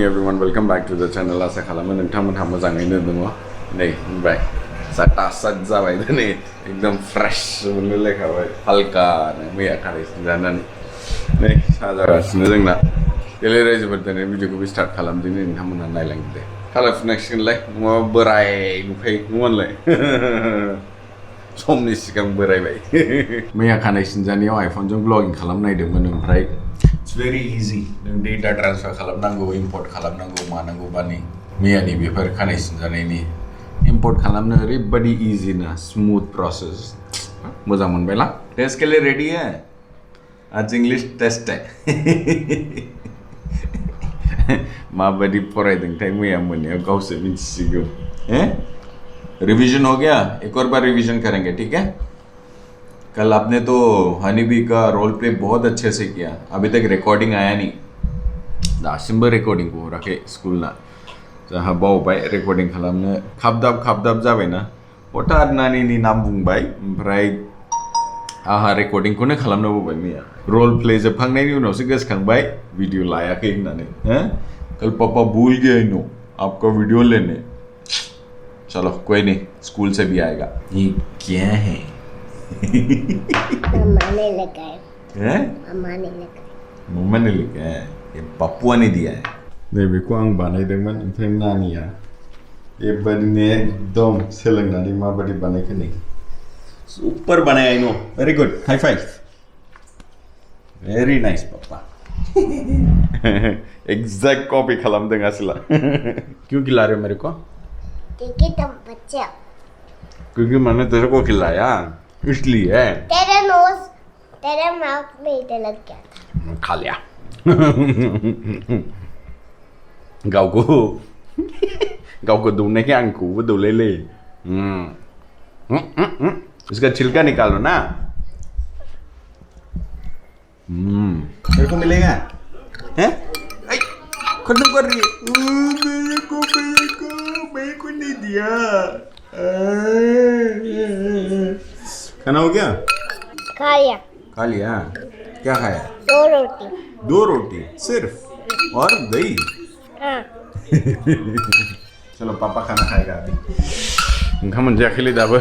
morning everyone, welcome back to the channel. आसा खालामो नोंथांमोनहा मोजाङैनो दङ। नै बुंबाय सात जाबाय दिनै एकदम फ्रेश मोनलायखाबाय हालकानो मैया खारैसिन जानानै नै साहा जागासिनो जोंना गेले रायजोफोर दिनै भिडिअखौ स्टार्ट खालामदिनि नोंथांमोनहा नायलांदो दे खालामफिननांसिगोनलाय नङाबा बोराय नुखायो नङालाय समनि सिगां बोरायबाय मैया खानाय सिनजानायाव आइफनजों ब्लगिं खालामनायदोंमोन ओमफ्राय It's very easy. नों डेटा ट्रान्सफार खालामनांगौ इम्पर्ट खालामनांगौ मानांगौ बानि मैयानि बेफोर खानाय सिनजानायनि इम्पर्ट खालामनो ओरैबादि इजि ना स्मुथ प्रोसेस मोजां मोनबायला टेस्ट के लिए रेडी है आज इंग्लिश टेस्ट है माबादि फरायदोंथाय मैया मोनायाव गावसो मिथिसिगौ रिवीजन हो गया एक और बार रिवीजन करेंगे ठीक है कल आपने तो हनी बी का रोल प्ले बहुत अच्छे से किया अभी तक रिकॉर्डिंग आया नहीं दासिमबो रिकॉर्डिंग को राखे स्कूल ना जहाँ बावबाय रिकॉर्डिंग खालामनो खाबदाब जाबायना हठात नानिनि नाम बुंबाय ओमफ्राय आहा रिकॉर्डिंग खौनो खालामनो बावबाय मैया रोल प्ले जोबखांनायनि उनावसो गोसोखांबाय वीडियो लायाखै होननानै कल पापा भूल गए नो आपका वीडियो लेने चलो कोई नहीं स्कूल से भी आएगा ये क्या है मम्मा ने लगा है मम्मा ने लगा है ये पप्पुआ ने दिया है नै बेखौ आं बानायदोंमोन ओमफ्राय नानिया बेबादिनो एकदम सोलोंनानै माबादि बानायखो नै सुपर बानाय I know very good high five very nice papa exact copy खालामदों आसला क्यों खिला रहे हो मेरे को क्योंकि तुम बच्चा क्योंकि मैंने तेरे को खिलाया इसलिए तेरे नोज तेरे माउथ में इधर लग गया था खा लिया गाव को दूने के आंखों वो दूले ले इसका छिलका निकालो ना मेरे को मिलेगा हैं खुद कर रही है मेरे को नहीं दिया खाना हो गया खा लिया क्या खाया दो रोटी सिर्फ और दही हाँ चलो पापा खाना खाएगा अभी ओंखाम मोनजायाखैलै दाबो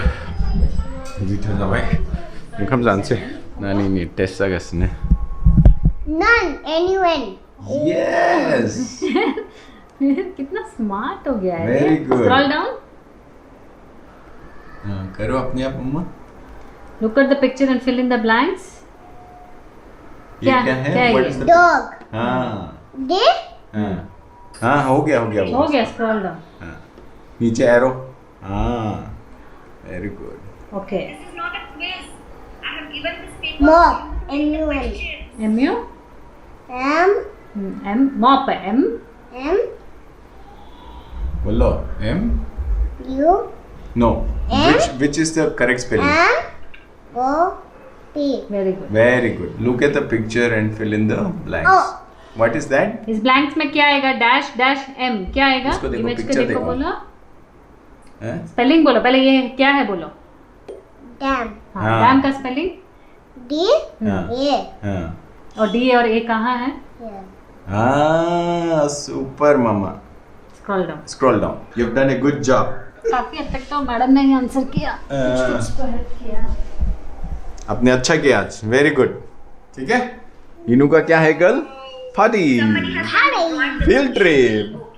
दुइथा जाबाय ओंखाम जानोसै नानिनि टेस्ट जागासिनो none anyone यस कितना स्मार्ट हो गया है वेरी गुड स्क्रॉल डाउन करो अपने आप मम्मा Look at the picture and fill in the blanks. क्या है What is the dog हाँ दे हाँ हो गया scroll down. हाँ नीचे एरो हाँ very good Okay. This is not a quiz. I have given this paper. mop anyone M-U? M. Mop है M. M बोलो M U no which is the correct spelling O P Very good. look at the picture and fill in the blanks what is that इस blanks में क्या आएगा dash M क्या आएगा इसको देखो, इमेज को picture देखो देखो। बोलो हैं स्पेलिंग बोलो पहले ये क्या है बोलो dam हाँ डैम का स्पेलिंग D हाँ। A हाँ और D और A कहाँ है हाँ super mama scroll down you've done a good job काफी हद तक तो मैडम ने ही आंसर किया उसको हेल्प किया आपने अच्छा किया आज वेरी गुड ठीक है इनू का क्या है कल पार्टी फील्ड ट्रिप